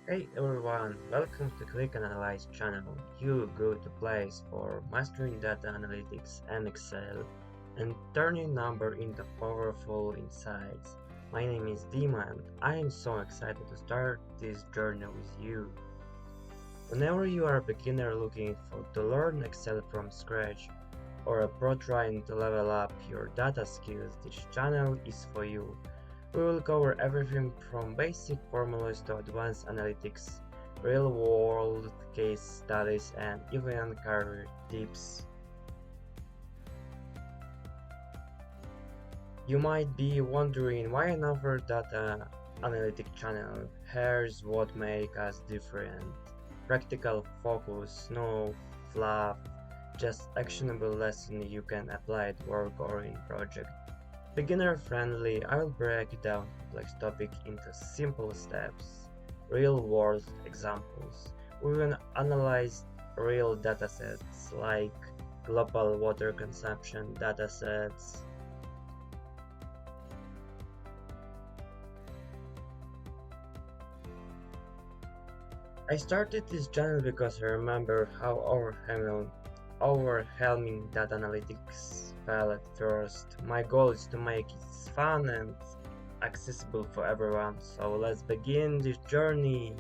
Hey everyone, welcome to Click&Analyze channel, your go-to place for mastering data analytics and Excel and turning number into powerful insights. My name is Dima and I am so excited to start this journey with you. Whenever you are a beginner looking to learn Excel from scratch or a pro trying to level up your data skills, this channel is for you. We will cover everything from basic formulas to advanced analytics, real-world case studies, and even career tips. You might be wondering why another data analytic channel. Here's what makes us different. Practical focus, no fluff, just actionable lesson you can apply at work or in project. Beginner friendly, I'll break down complex topic into simple steps, real world examples. We will analyze real datasets like global water consumption datasets. I started this channel because I remember how overwhelming data analytics felt at first. My goal is to make it fun and accessible for everyone. So let's begin this journey.